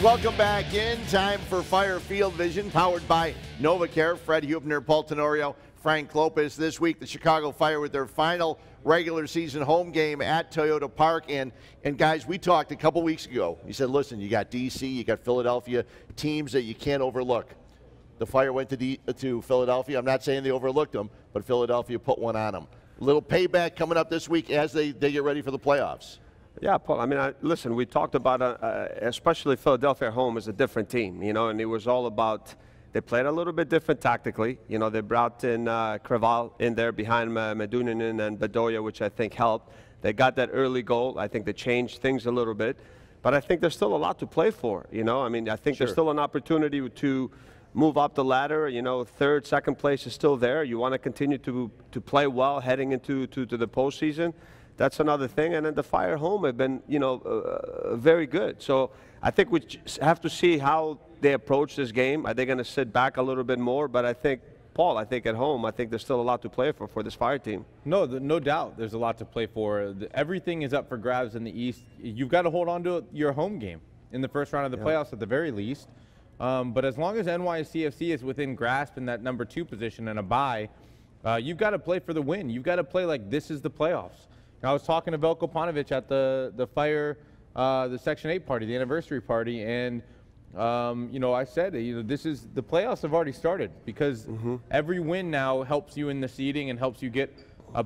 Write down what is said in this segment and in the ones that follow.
Welcome back in. Time for Fire Field Vision, powered by NovaCare. Fred Hubner, Paul Tenorio, Frank Lopez. This week, the Chicago Fire with their final regular season home game at Toyota Park. And guys, we talked a couple weeks ago. You said, listen, you got D.C., you got Philadelphia, teams that you can't overlook. The Fire went to Philadelphia. I'm not saying they overlooked them, but Philadelphia put one on them. A little payback coming up this week as they get ready for the playoffs. Yeah, Paul, I mean, listen, we talked about, especially Philadelphia at home is a different team, you know, and it was all about, they played a little bit different tactically. You know, they brought in Creval in there behind Medunjanin and Bedoya, which I think helped. They got that early goal. I think they changed things a little bit. But I think there's still a lot to play for, you know. I mean, I think there's still an opportunity to move up the ladder. You know, third, second place is still there. You want to continue to play well heading into the postseason. That's another thing. And then the Fire home have been, you know, very good. So I think we have to see how they approach this game. Are they going to sit back a little bit more? But I think, Paul, I think at home, I think there's still a lot to play for this Fire team. No doubt there's a lot to play for. Everything is up for grabs in the East. You've got to hold on to your home game in the first round of the playoffs at the very least. But as long as NYCFC is within grasp in that number 2 position and a bye, you've got to play for the win. You've got to play like this is the playoffs. I was talking to Veljko Paunovic at the Fire, the Section 8 party, the anniversary party, and you know, I said, you know, this is the playoffs have already started because every win now helps you in the seeding and helps you get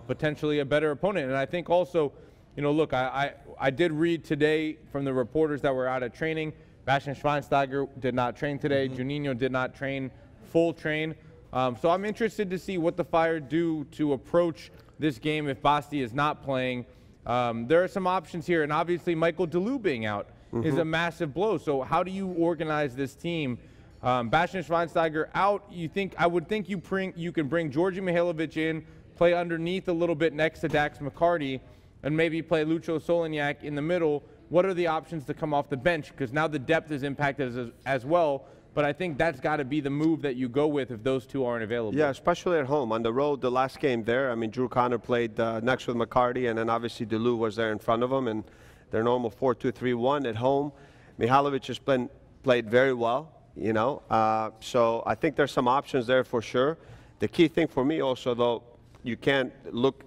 potentially a better opponent. And I think also, you know, look, I did read today from the reporters that were out at training. Bastian Schweinsteiger did not train today. Juninho did not train, full train. So I'm interested to see what the Fire do to approach this game if Basti is not playing. There are some options here, and obviously Michael Deleu being out is a massive blow. So how do you organize this team? Bastian Schweinsteiger out. I would think you can bring Georgi Mihailovic in, play underneath a little bit next to Dax McCarty, and maybe play Lucho Solignac in the middle. What are the options to come off the bench? Because now the depth is impacted as well. But I think that's got to be the move that you go with if those two aren't available. Yeah, especially at home. On the road, the last game there, I mean, Drew Connor played next with McCarty, and then obviously Deleu was there in front of him, and their normal 4-2-3-1 at home. Mihailovic has played very well, you know. So I think there's some options there for sure. The key thing for me also, though, you can't look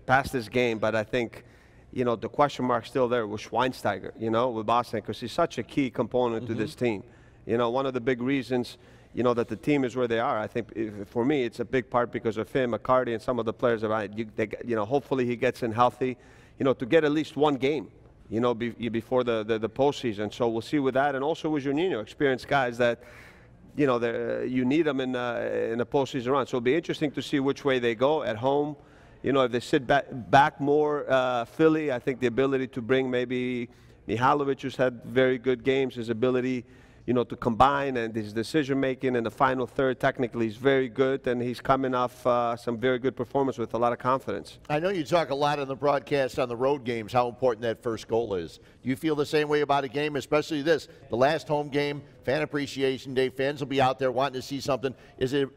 past this game, but I think, you know, the question mark's still there with Schweinsteiger, you know, with Boston, because he's such a key component to this team. You know, one of the big reasons, you know, that the team is where they are, I think, for me, it's a big part because of him, McCarty, and some of the players around. You know, hopefully he gets in healthy, you know, to get at least one game, you know, before the postseason. So we'll see with that, and also with Juninho, experienced guys that, you know, you need them in a postseason run. So it'll be interesting to see which way they go at home. You know, if they sit back more, Philly, I think the ability to bring maybe Mihailovic, who's had very good games, his ability, you know, to combine, and his decision-making in the final third, technically, is very good, and he's coming off some very good performance with a lot of confidence. I know you talk a lot on the broadcast on the road games, how important that first goal is. Do you feel the same way about a game, especially this, the last home game, Fan Appreciation Day, fans will be out there wanting to see something.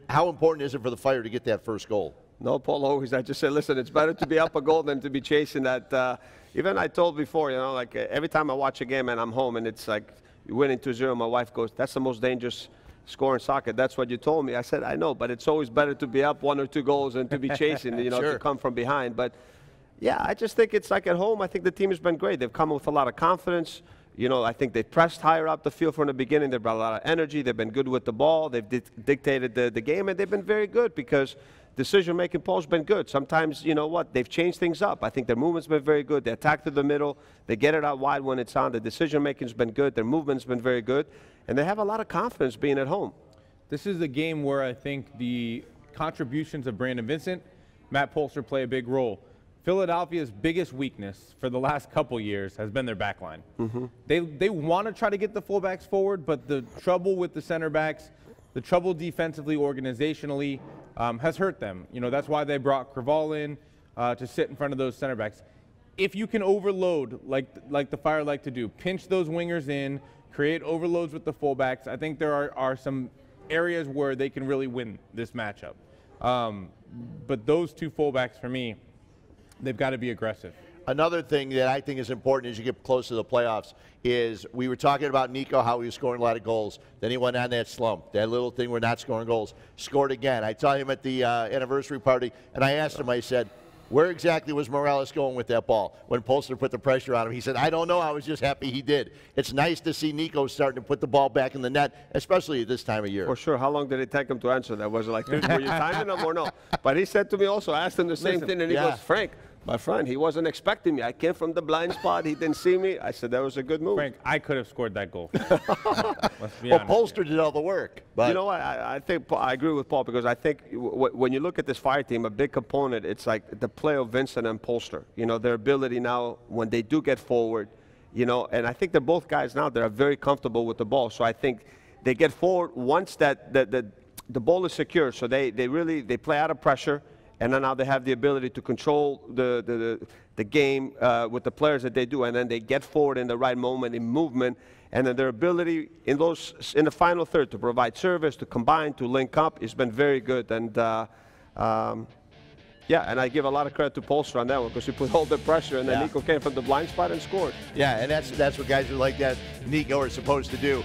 How important is it for the Fire to get that first goal? No, Paul, always, I just said, listen, it's better to be up a goal than to be chasing that. Even I told before, you know, like every time I watch a game and I'm home and it's like, you're winning 2-0, my wife goes, that's the most dangerous score in soccer. That's what you told me. I said, I know, but it's always better to be up 1 or 2 goals than to be chasing, you know, to come from behind. But, yeah, I just think it's like at home, I think the team has been great. They've come with a lot of confidence. You know, I think they pressed higher up the field from the beginning. They've brought a lot of energy. They've been good with the ball. They've dictated the game, and they've been very good because decision-making, Paul's been good. Sometimes, you know what, they've changed things up. I think their movement's been very good. They attack to the middle. They get it out wide when it's on. The decision-making's been good. Their movement's been very good. And they have a lot of confidence being at home. This is a game where I think the contributions of Brandon Vincent, Matt Polster play a big role. Philadelphia's biggest weakness for the last couple years has been their back line. They want to try to get the fullbacks forward, but the trouble with the center backs, the trouble defensively, organizationally, has hurt them. You know, that's why they brought Creval in to sit in front of those center backs. If you can overload, like the Fire like to do, pinch those wingers in, create overloads with the fullbacks, I think there are some areas where they can really win this matchup. But those two fullbacks, for me, they've got to be aggressive. Another thing that I think is important as you get close to the playoffs is we were talking about Nico, how he was scoring a lot of goals. Then he went on that slump, that little thing where not scoring goals. Scored again. I saw him at the anniversary party, and I asked him, I said, where exactly was Morales going with that ball when Polster put the pressure on him? He said, I don't know. I was just happy he did. It's nice to see Nico starting to put the ball back in the net, especially at this time of year. For sure. How long did it take him to answer that? Was it like, were you timing him or no? But he said to me also, I asked him the same thing, and he goes, Frank, my friend, he wasn't expecting me. I came from the blind spot. He didn't see me. I said, that was a good move. Frank, I could have scored that goal. Let's be well, honest. Polster did all the work. But you know what? I think I agree with Paul, because I think when you look at this Fire team, a big component, it's like the play of Vincent and Polster. You know, their ability now when they do get forward, you know, and I think they're both guys now that are very comfortable with the ball. So I think they get forward once that the ball is secure. So they play out of pressure. And then now they have the ability to control the game with the players that they do, and then they get forward in the right moment in movement, and then their ability in the final third to provide service, to combine, to link up has been very good. And yeah, and I give a lot of credit to Polster on that one, because he put all the pressure, and then Nico came from the blind spot and scored. Yeah, and that's what guys who like that Nico are supposed to do.